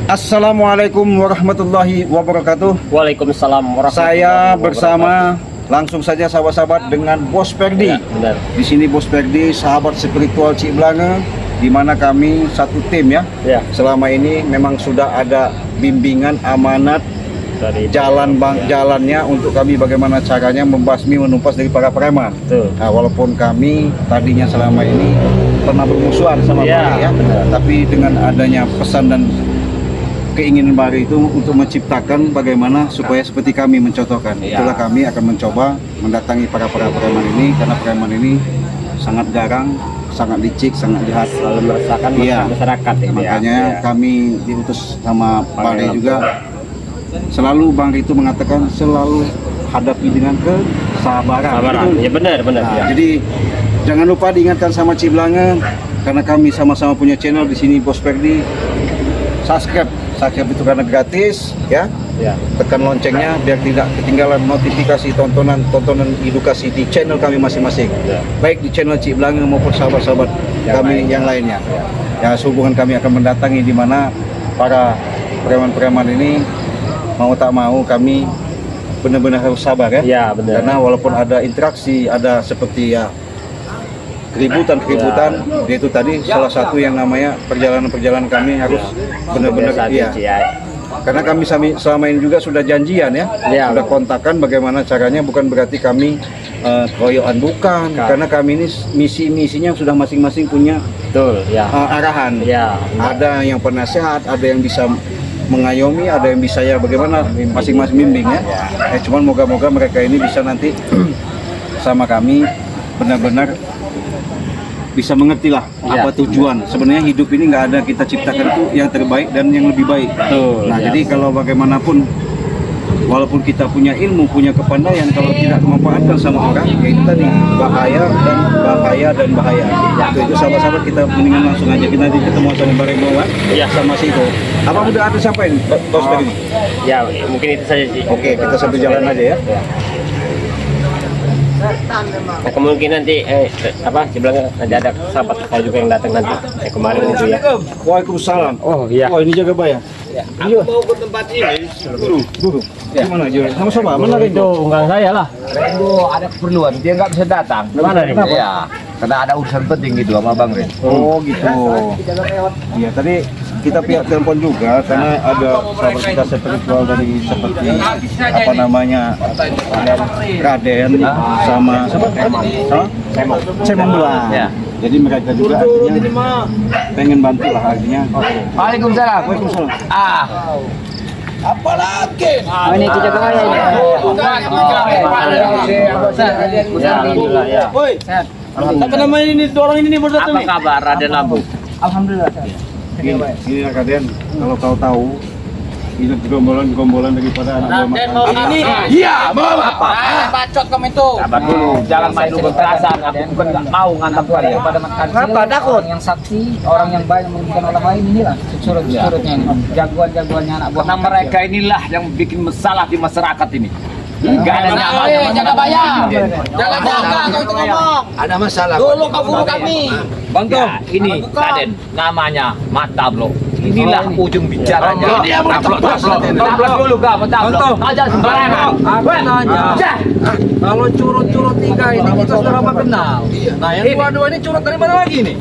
Assalamualaikum warahmatullahi wabarakatuh. Waalaikumsalam warahmatullahi Saya wabarakatuh. bersama langsung saja sahabat-sahabat dengan Bos Perdi. Ya, benar. Di sini Bos Perdi, sahabat spiritual Cik Blanga, di mana kami satu tim ya. Ya. Selama ini memang sudah ada bimbingan amanat Dari jalannya untuk kami bagaimana caranya membasmi menumpas dari para preman. Betul. Nah, walaupun kami tadinya selama ini pernah bermusuhan sama Ya, Bang ya, benar. tapi dengan adanya pesan dan keinginan baru itu untuk menciptakan bagaimana supaya seperti kami mencontohkan. Ya. Itulah kami akan mencoba mendatangi para preman ini, karena preman ini sangat garang, sangat licik, sangat jahat, selalu meresahkan Iya. masyarakat ini. Makanya ya. kami diutus sama Pak Re Pak Re. juga, selalu Bang Re itu mengatakan selalu hadapi dengan kesabaran. Sabaran. Betul? Ya benar, benar. Nah, Ya. jadi jangan lupa diingatkan sama Cik Blanga, karena kami sama-sama punya channel di sini Bos Perdi. Subscribe itu karena gratis ya. Ya. Tekan loncengnya biar tidak ketinggalan notifikasi tontonan edukasi di channel kami masing-masing. Ya. Baik di channel Cik Blanga maupun sahabat-sahabat kami yang lainnya. Ya, sehubungan kami akan mendatangi di mana para preman-preman ini, mau tak mau kami benar-benar harus sabar ya. Ya, benar. Karena walaupun ada interaksi, ada seperti ya keributan, itu tadi salah satu yang namanya perjalanan kami harus benar-benar Biasa, iya. ya. Karena kami selama ini juga sudah janjian ya, Ya. sudah kontakkan bagaimana caranya, bukan berarti kami keroyokan, bukan. Karena kami ini misinya sudah masing-masing punya Betul, ya. arahan. Ya, benar. Ada yang penasehat, ada yang bisa mengayomi, ada yang bisa ya bagaimana masing-masing bimbing ya. Cuman moga-moga mereka ini bisa nanti sama kami benar-benar bisa mengerti lah Ya. apa tujuan. Sebenarnya hidup ini nggak ada kita ciptakan itu yang terbaik dan yang lebih baik. Betul, Nah, ya. jadi kalau bagaimanapun, walaupun kita punya ilmu, punya kepandaian, kalau tidak memanfaatkan sama orang, ya itu tadi bahaya dan bahaya. Itu sahabat-sahabat, kita mendingan langsung aja kita nanti ketemu sama Bareng Bawa, Ya. sama Siko. Apa udah ada sampai Bos Perdi? Ya, mungkin itu saja sih. Oke, kita satu jalan aja ya. Nah, kemungkinan nanti sebenarnya nanti ada sahabat saya juga yang datang nanti. Yang kemarin itu ya. Waalaikumsalam. Oh, iya. Oh, ini jaga bayar. Aku mau ke tempat ini. Dulu. Gimana aja? Sama-sama. Mana Itu unggang saya lah. Rengo ada keperluan, dia nggak bisa datang. Mana nih? Iya, karena ada urusan penting gitu sama Bang Ren. Oh gitu. Iya, tadi kita pihak telepon juga karena ada sahabat kita spiritual dari seperti apa namanya Raden sama Semang Belang. Ya. Jadi mereka juga artinya pengen bantu lah artinya. Waalaikumsalam. Waalaikumsalam. Ini kita kaya ini. Alhamdulillah ya. Apa namanya ini dua orang ini nih berdua Apa kabar Raden Lambu? Alhamdulillah. Ini Raden, kalau kau tahu ini gombolan daripada anak buah makan. Iya, mau apa? bacot kamu itu. Sabar dulu, jangan main dulu kekerasan. Aku bukan nggak mau ngantar kalian. Pada makan Kenapa? Takut? Yang saksi, orang yang baik merugikan orang lain inilah surut-surutnya ini. Jagoan-jagoannya anak buah. Karena mereka inilah yang bikin masalah di masyarakat ini. Enggak ada nyamanya. Jangan bayar. Jangan jaga kau itu ngomong. Ada masalah. Dulu kau bunuh kami. Bang ini Raden namanya mata blok. Inilah ujung bicaranya. Dia mau Tablok dulu gak? Tablok. Aja sembarangan. Aku nanya. Kalau curut-curut tiga ini kita sudah lama kenal. Nah yang dua-dua ini curut dari mana lagi nih?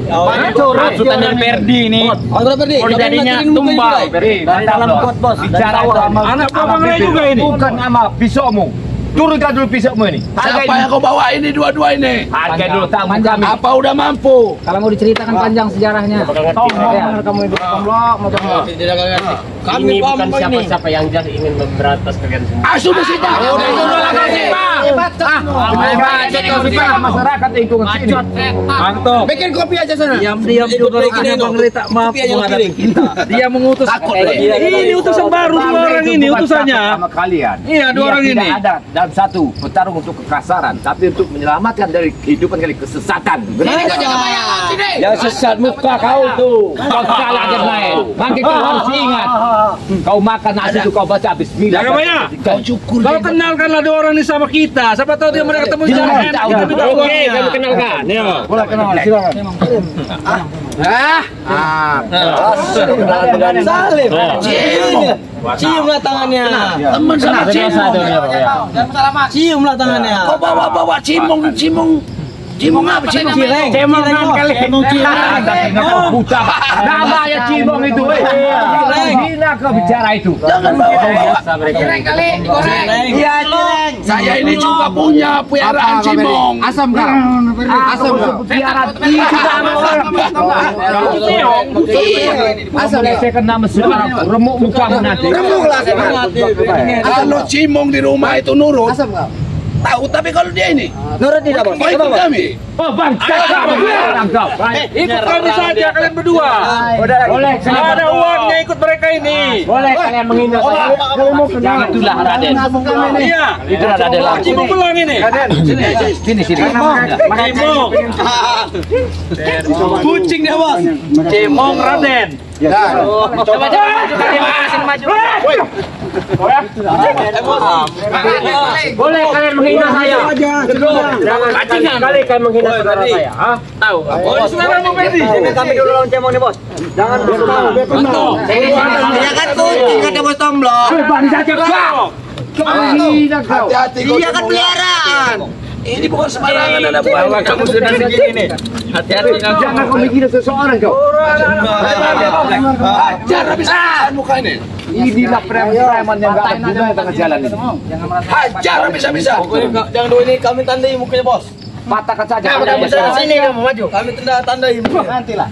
Maksudnya dari Perdi ini. Anggota Perdi. Kalau jadinya tumbal Perdi. Dalam kot bos. Bicara Anak buah Bang Ren juga ini. Bukan sama pisaumu. Turunkan dulu pisaumu ini. Siapa yang kau bawa ini dua-dua ini? Harga dulu tamu kami. Apa udah mampu? Kalau mau diceritakan panjang sejarahnya. Kamu itu komplok macam Kami bukan siapa-siapa yang jelas ingin memberantas kalian semua. Sudah sih tak. Masyarakat lingkungan sini. Anto. Bikin kopi aja sana. Diam-diam dulu rupanya Bang Ri tak mampu menghadapi kita. Dia mengutus. Ini utusan baru dua orang ini utusannya. Sama kalian. Iya, dua orang Tidak ini. ada dalam satu bertarung untuk kekasaran, tapi untuk menyelamatkan dari kehidupan dari kesesatan. Ini kau jangan bayar. Yang sesat muka kau tuh. Kau salah dan lain. Makin kau harus ingat. Kau makan nasi itu kau baca bismillah. Jangan banyak. Kau kenalkanlah dua orang ini sama kita. Siapa tahu dia mereka ketemu jalan. Oke, kami kenalkan. Ya. Boleh kenal, silakan. Salim. Ciumlah tangannya. Teman sama Ciumlah tangannya. Kau bawa cimong apa cimong? Cemong kali. Cemong buta. Namanya cimong itu. Gila kau bicara itu. Jangan bawa. Cireng kali digoreng. Iya, cireng. Saya ini juga punya piaraan cimong. Asam kau. Asam kau. Piara asam saya kena mesin orang remuk mukamu nanti. Remuklah saya. Kalau cimong di rumah itu nurut. Asam kau. Tahu, tapi kalau dia ini Nurut tidak, Bos? ikut kami. Oh bangsa kau. Ikut kami saja kalian berdua. Boleh Ada uangnya ikut mereka ini. boleh kalian menghina saya. Jangan itulah Raden. Iya. Itu Raden. Cimong belang ini. Sini. Cimong. Kucing dia, Bos. Cimong Raden. Coba maju. Boleh kalian menghina saya. Jangan sekali kalian menghina saudara saya. Hah? Tahu? Oh, ini saudara mau Fendi. Kami dulu lawan Cemong nih, Bos. Jangan Dia kan kucing kata Bos Tomblok. bangsa kau. Menghina kau. Hati-hati kau. Iya kan peliharaan. Ini bukan sembarangan ada buah. Kamu sudah segini nih. Hati-hati. Jangan kau menghina seseorang kau. Hajar habis-habisan muka ini. Inilah preman yang gak ada guna di tengah jalan ini. Hajar habis-habisan. Jangan dulu ini kami tandai mukanya, Bos. Patahkan saja. Kamu sini kamu maju. Kami tandai mukanya. Nantilah.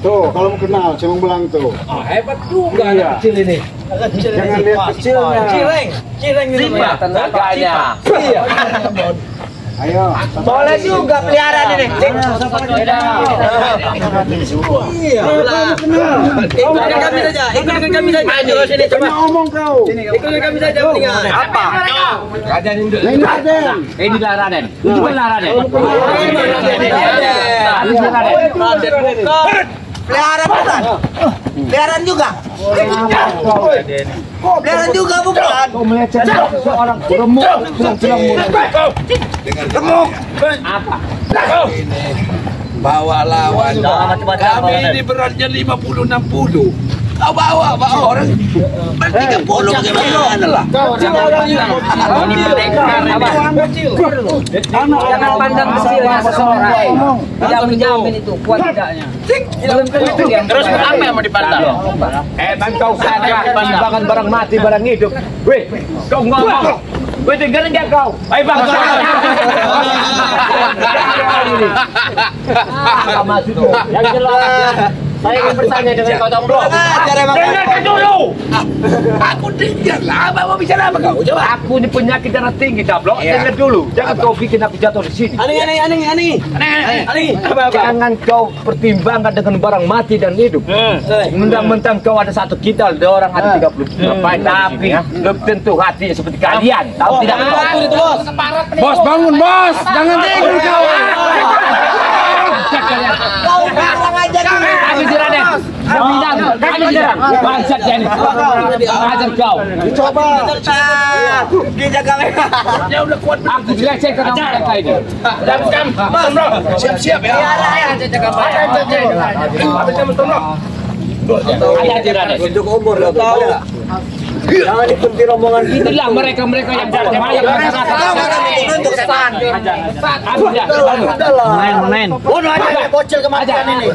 Tuh, kalau mau kenal, cimong belang tuh. Hebat juga anak kecil ini. Jangan lihat kecilnya. Cireng itu. Tenaganya. Iya. Ayo. Boleh juga peliharaan ini. Iya. Ikutkan kami saja. Ikutkan kami saja. Maju sini coba. Ngomong kau. Ikutkan kami saja mendingan. Apa? Inilah Raden. Itulah Raden. Peliharaan bukan? Peliharaan juga. Peliharaan juga bukan? Kau melecehkan seorang remuk selang mulut. Remuk. Apa? Bawa lawan. Kami ini beratnya 50-60. Kau bawa orang 30 bagaimana lah. Jangan pandang kecilnya seseorang. Tidak menjamin itu kuat tidaknya. Terus apa yang mau dipandang? Emang kau sadar timbangan barang mati barang hidup. Weh, kau ngomong. Weh, dengerin dia kau. Ayo bang. Yang jelas. Saya ingin bertanya dengan kau Tomblok. Dengarkan dulu. Aku dengar lah, apa mau bicara apa kau? Coba. Aku ini penyakit darah tinggi Tomblok. Dengar dulu. Jangan kau bikin aku jatuh di sini. Aneh. Jangan kau pertimbangkan dengan barang mati dan hidup. Mentang-mentang kau ada satu kintal, ada orang ada 30 berapa. Tapi belum tentu hatinya seperti kalian. Tahu tidak? Bos bangun bos, jangan tidur kau. Kau bilang aja dulu. Kami Raden. Kami bilang, kami bilang. Bangsat ya ini. Ajar kau. Coba. Dia jaga mereka. Ya udah kuat. Aku jelaskan sama mereka ini. Siap-siap ya. Ajar Raden. Untuk umur lo tahu. Jangan ikuti rombongan kita. Itulah mereka-mereka yang percaya Untuk kesan. Main. Bunuh aja bocil kematian ini.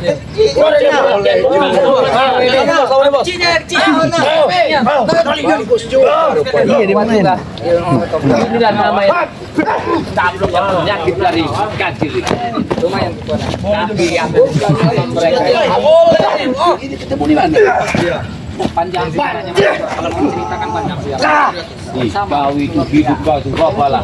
Iya di mana? Inilah namanya Tomblok yang penyakit dari kecil. Lumayan. Tapi yang mereka Ini ketemu di mana? Panjang sejarahnya. Kalau menceritakan panjang sejarah. kau itu hidup kau itu apa lah?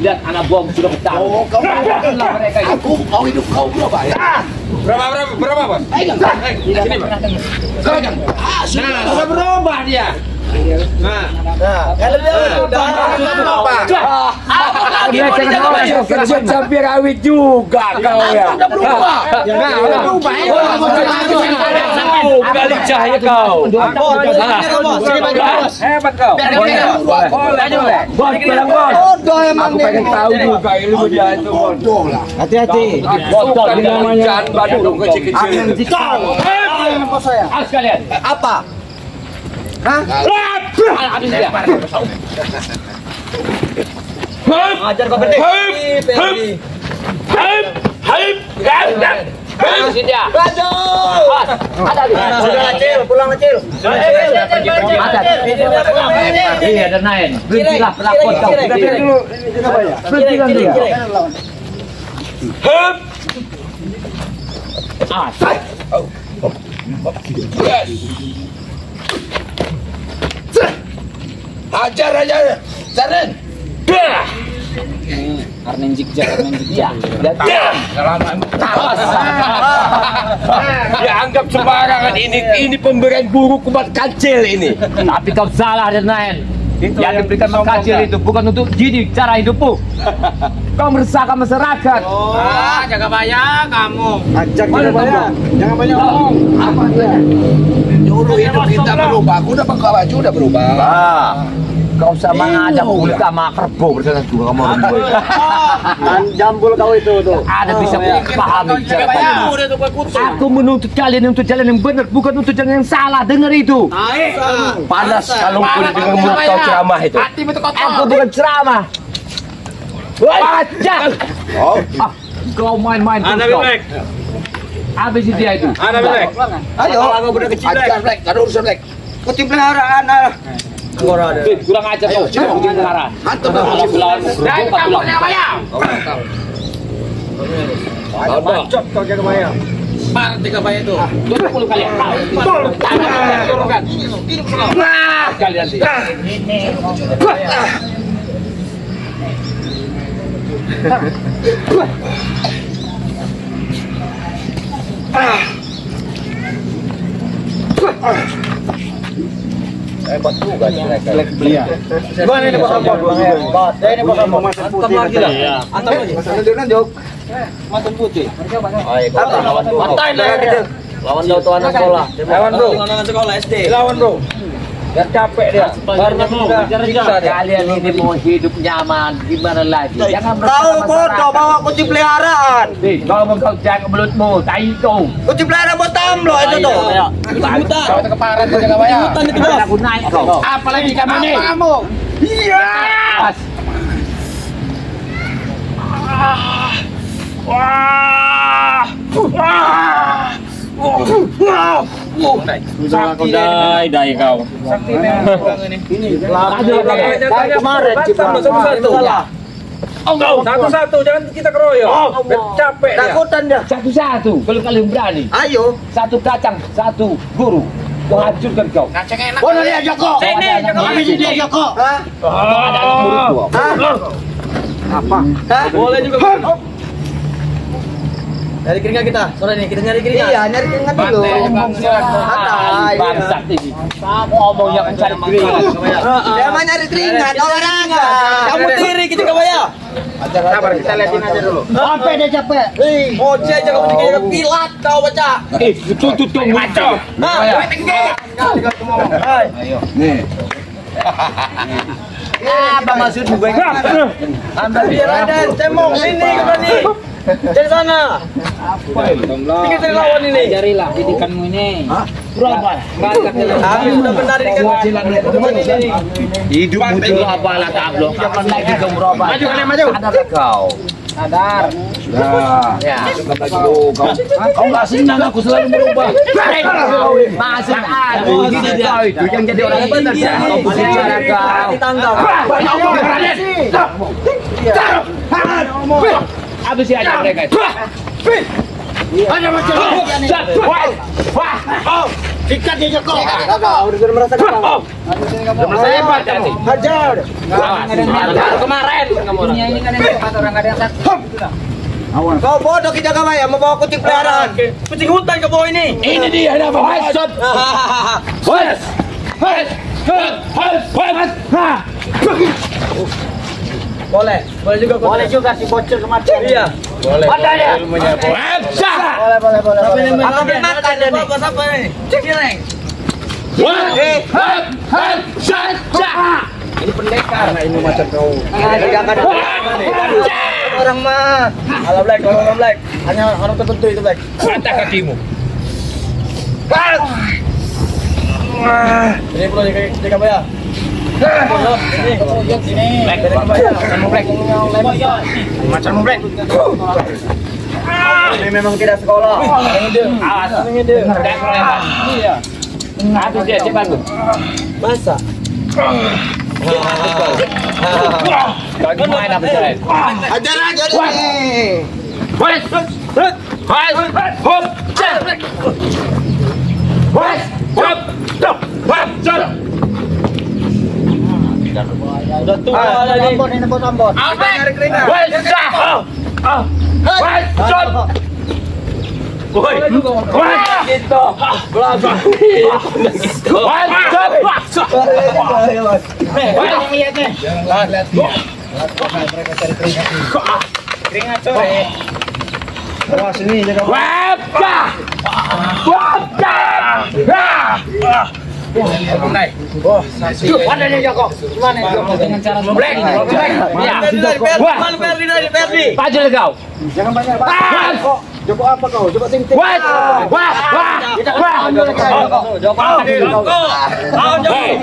Lihat anak buahmu sudah besar. Itulah mereka itu. Aku mau hidup kau berapa ya? Berapa, Bos? Pegang. Tidak pernah dengar. Pegang. Nah, sudah berubah dia. Kalau dia udah apa? Kerja campir awit juga kau ya. Udah berubah. Udah berubah. Kali cahaya kau. Hebat kau. Bos, bilang bos. Aku pengen tahu juga ilmu dia itu. Hati-hati. Botol namanya Bandung kecil-kecil. Sekalian. Apa? Habis dia. Ajar kau gede. Habis dia. Ada di. Sudah kecil, pulang kecil. Ada. Iya, ada naik. Berhentilah pelakon kau. Berhentilah dia. Ajar aja. Jalan. Arnen jikjak, Arnen jikjak. Dia anggap sembarangan ini pemberian guru kumat kancil ini. Tapi kau salah dan lain. Yang diberikan kancil itu bukan untuk didik cara hidupmu. Kau meresahkan masyarakat. Jaga bayang kamu. Ajak jangan banyak ngomong. Apa dia? Nyuruh hidup kita berubah. Udah pakai baju udah berubah. Kau sama ngajak kulit sama kerbau bersama juga kamu orang tua. Jambul kau itu tuh. Ada bisa pahami cara pandang. Aku menuntut kalian untuk jalan yang benar, bukan untuk jalan yang salah. Dengar itu. Panas kalau pun dengan mulut kau ceramah itu. Aku bukan ceramah. Baca. Kau main-main terus kau. Habis dia itu. Ayo. Kalau benar kecil Black. Ada urusan Black. Kucing peliharaan. Kurang ajar kau. Marah. Hantu Bacot kau jaga bayang. Par 3 bayang itu. 20 kali. Turunkan. Sekali nanti. Hebat juga sih mereka. Iya. Gimana ini Bos Ampon? Hebat. Ini Bos Ampon. Antam lagi dah. Antam lagi. Masalah jok. Maton putih. Apa? Matain lah dia. Lawan jauh tuan sekolah. Lawan bro. Lawan sekolah SD. Lawan bro. Biar capek dia. Karena kalian ini mau hidup nyaman gimana lagi? Jangan Kau bodoh bawa kucing peliharaan. Kalau mau kau jaga mulutmu, tai kau. Kucing peliharaan buat tamlo itu tuh. Hutan. Kau keparat kau jaga bayang. Hutan itu Bos. Aku naik kau. Apalagi kamu nih? Kamu. Iya. Dai kau. Kemarin Satu-satu jangan kita keroyok. Capek dia. takutan dia. Satu-satu. Kalau kalian berani, Ayo. satu kacang, satu guru. Kau hancurkan kau. Boleh dia Joko. Sini, Joko. Sini Joko. Hah? Ada anak murid gua. Apa? Hah? Boleh juga. Nyari keringat kita. Sore nih kita nyari keringat. Iya, nyari keringat dulu. Santai. Bangsat ini. Kamu omong yang mencari keringat. Dia mah nyari keringat olahraga. Kamu tiri kita ke baya. Sabar kita liatin aja dulu. Sampai dia capek. Moce aja kamu dikira pilat kau baca. Tutup ngaco. Nah, tinggi. Ayo. Nih. Apa maksudmu gue? Ambil dia Raden, cemong sini kau nih. Dari sana. Tinggal dari lawan ini. Ajarilah didikanmu ini. Berapa? Kami sudah benar didikan. Hidupmu dulu apalah tablo. Kapan lagi kau berubah? Maju kalian maju. Ada kau. Sadar. Nah. Ya. Kau nggak senang aku selalu berubah. Masuk aku gini dia itu yang jadi orang benar. Kau bicara kau. Ditangkap. Habis aja mereka itu. Ada macam Wah. Ikat dia Joko. Udah merasa kepala. Merasa hebat jadi. Hajar. Kemarin kamu. Dunia ini kan yang empat orang ada yang satu. Kau bodoh kita kawan ya, membawa kucing peliharaan. Kucing hutan kau bawa ini. Ini dia nama Wesot. Wes. Boleh juga. Boleh juga si bocil kemarin. Iya. Boleh. Ada ya? Boleh. Apa makan dan apa nih? Cek nih. Ini pendekar. Karena ini macam kau. Jangan orang mah. Alam black. Hanya orang tertentu itu black. Patah kakimu. Ini perlu jaga bayar. Sini. Macam black. Ini memang tidak sekolah. Awas. Iya. Habis dia cepat lu. Masa? Kau gimana berjalan? Ajar nih. Wes. Hop. Wes. Hop. Udah tua lagi. Ini bos ambon. Wes. Woi, gitu. Belakang. Keringat sore. Awas ini jaga. Ada nih Joko. Gimana Joko dengan cara Black. Ya. Perdi. Pajul kau. Jangan banyak. Joko apa kau? Joko ting-ting.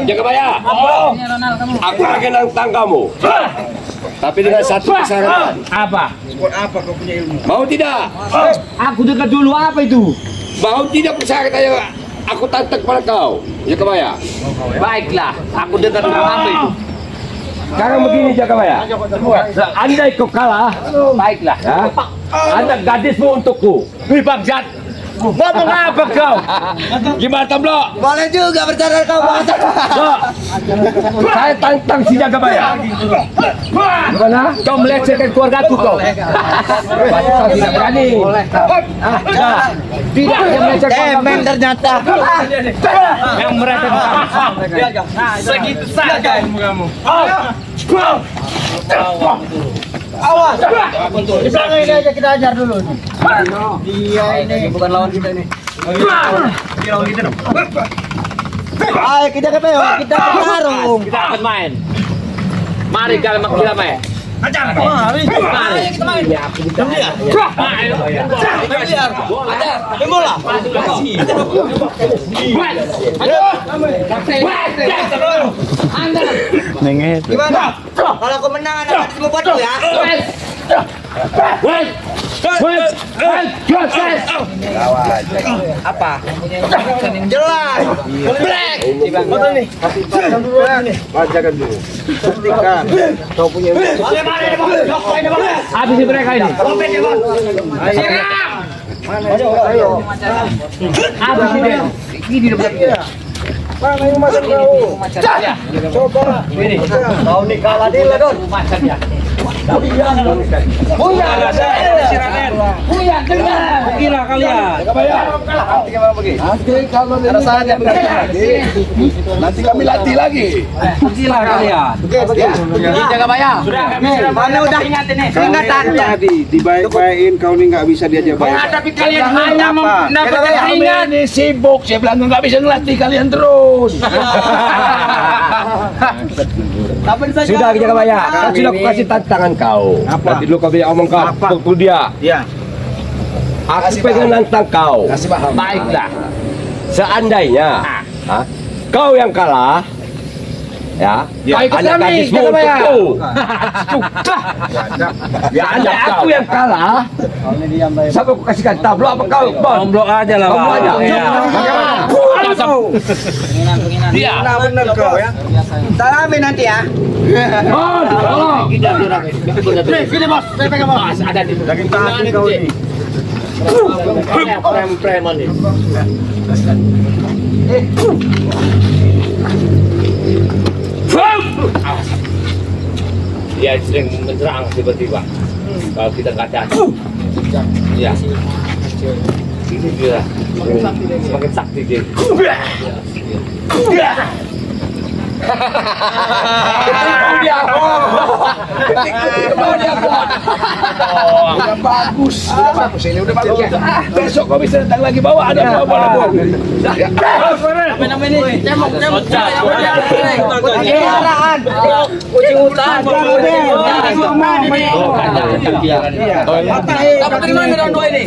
Jaga bayar. Aku akan nantang kamu. Tapi dengan satu persyaratan. Apa? Sport apa kau punya ilmu? Mau tidak? Aku dekat dulu apa itu? Mau tidak persyaratan yang aku tantang kepada kau? Jaga bayar. Baiklah, aku dengar dulu apa itu. Sekarang begini Jakabaya. Andai kau kalah, baiklah ya. Anda gadismu untukku. Wih bangsat. Ngomong apa kau? Gimana Tomblo? Boleh juga bercanda kau bahasa. Saya tantang si Jakabaya. Gimana? Kau melecehkan keluargaku kau. Kau tidak berani. Tidak yang melecehkan. Ternyata. Yang meremehkan. Segitu saja ilmu kamu. Awas. Di belakang ini aja kita ajar dulu. Dia ini bukan lawan kita ini. Dia lawan kita dong. Ayo kita ke PO, kita bertarung. Kita akan main. Mari kita main. Ajar. Mari. Mari. Kita main. Ayo. Ajar. Ajar. Bola. Gimana? Kalau aku menang anak semua buatku ya. Apa? Jelas. Black. Betul nih. Bacakan dulu. Buktikan kau punya ilmu. Habis mereka ini. Ayo. Habis ini. Ini di belakang. Mana yang masuk kau? Coba. Ini. Kau nih kalah dia Don. Macam ya. Buya dengar. Gila kalian. Nanti kalau Ada saatnya nanti kami latih lagi. Gila kalian. Jaga bayar. Mana udah ingat ini. Ingatan. Tadi dibaik-baikin kau nih nggak bisa diajak baik. Tapi kalian hanya mendapatkan Kami keringat. ini sibuk, saya bilang nggak bisa ngelatih kalian terus. Sudah jaga bayar. Kan sudah aku kasih tantangan kau. Apa? Nanti dulu kau bisa omong kau. Pukul dia. Ya. Aku pengen nantang kau. Kasih paham. Baiklah. Seandainya kau yang kalah, ya, kau ikut anak gadismu untukku. Ya, andai aku yang kalah, siapa aku kasihkan tablo apa kau? Blok aja lah. Kamu aja. Dia. Nah, bener kau ya. Salamin nanti ya. Oh, Sini bos, saya pegang bos. ada di Daging kaki kau ini. preman ini. Dia sering menyerang tiba-tiba. Kalau kita kaca, ya. Ini dia semakin sakti dia. Ketipu dia. Ketipu dia. Udah bagus. Udah bagus ini, udah bagus. Besok kau bisa datang lagi bawa ada bola. Apa namanya ini? Cemok. Kucing hutan. Dapat dari mana dua ini?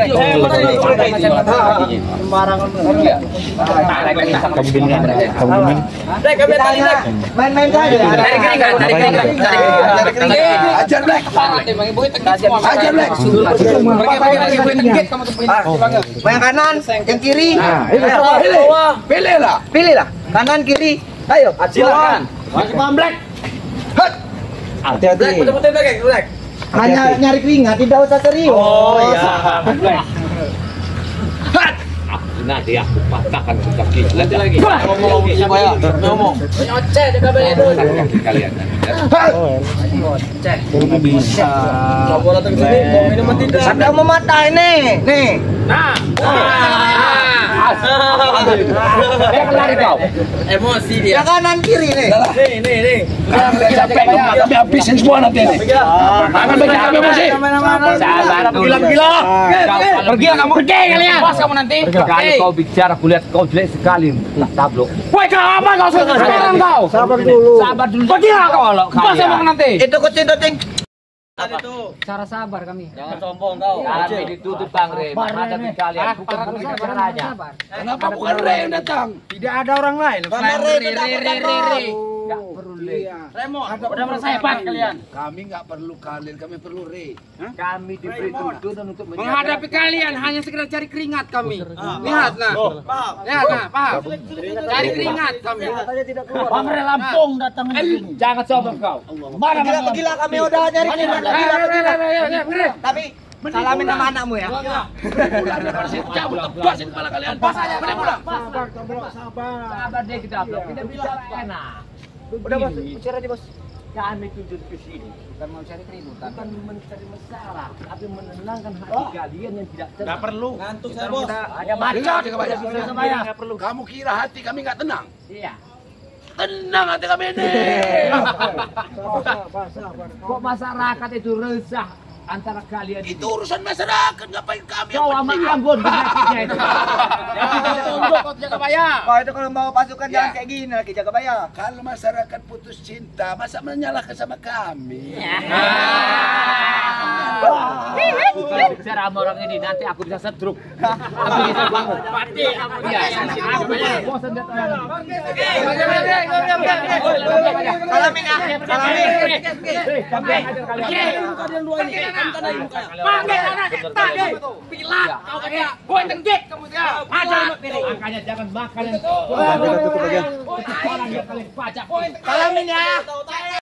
Main-main saja. Cari keringat. Ajar Black. Ajar Black. Yang kanan, yang kiri. Pilihlah. Kanan kiri. Ayo, silakan. Masih paham Black? Hati-hati. Betul-betul Black. Hanya nyari keringat, tidak usah serius. Oh iya. Nanti aku patahkan kaki. Nanti lagi. Ngomong. Nyoceh jaga beli itu. Kalian. Bisa. Bola ke sini, mau minuman tidak? Ada mau mata ini. Nih. Nah. Lari kau. Emosi dia. Yang kanan kiri nih. Nih. Capek kami habisin semua nanti ini. Jangan bikin kami emosi. Sabar, Gila. Pergi kamu gede kalian. Pas kamu nanti. Sekali kau bicara, kulihat kau jelek sekali. Tablok. Woi, kau apa kau sekarang kau? Sabar dulu. Sabar dulu. Pergilah kau. Pas kamu nanti. Itu kucing. Cara sabar kami. Jangan sombong kau. Kami ditutup Bang Re. Menghadapi kalian bukan begitu caranya. Kenapa bukan Ray yang datang? Tidak ada orang lain. Enggak perlu Le. Remon, udah merasa hebat kalian. Kami nggak perlu kalian, kami perlu Ray. Kami diberi tuntunan untuk Menghadapi kalian hanya sekedar cari keringat kami. Lihat nah. Lihat nah, paham. Cari keringat kami. Pamre Lampung datang ini. Jangan sombong kau. Mana Gila kami udah nyari keringat. Tapi salamin sama anakmu ya. Cabut tebasin kepala kalian. Pas aja, pulang. Sabar deh kita belum. Kita bisa enak. Udah bos, usir aja bos. Kami tujuan ke sini Bukan mau cari keributan. bukan mencari masalah, tapi menenangkan hati kalian yang tidak tenang. Enggak perlu. Ngantuk saya, Bos. Ada macam. Dengar, kamu kira hati kami nggak tenang? Iya. Tenang hati kami ini. Kok masyarakat itu resah antara kalian Itu urusan masyarakat, ngapain kami Kau yang sama penting? Ambon penyakitnya itu. Tunjuk kau jaga bayar. Kau itu kalau mau pasukan Ya. jangan kayak gini lagi jaga bayar. Kalau masyarakat putus cinta, masa menyalahkan sama kami? Bukan bicara sama orang ini, nanti aku bisa setruk. Aku bisa bangun. Mati aku Iya, dia. bosan lihat orang ini. Salamin ya. Salamin. Kalian dua ini. Pakai anak kita deh. Bila kau kaya. Boy tenggek kamu dia. Ajar Makanya jangan makan yang Salamin ya.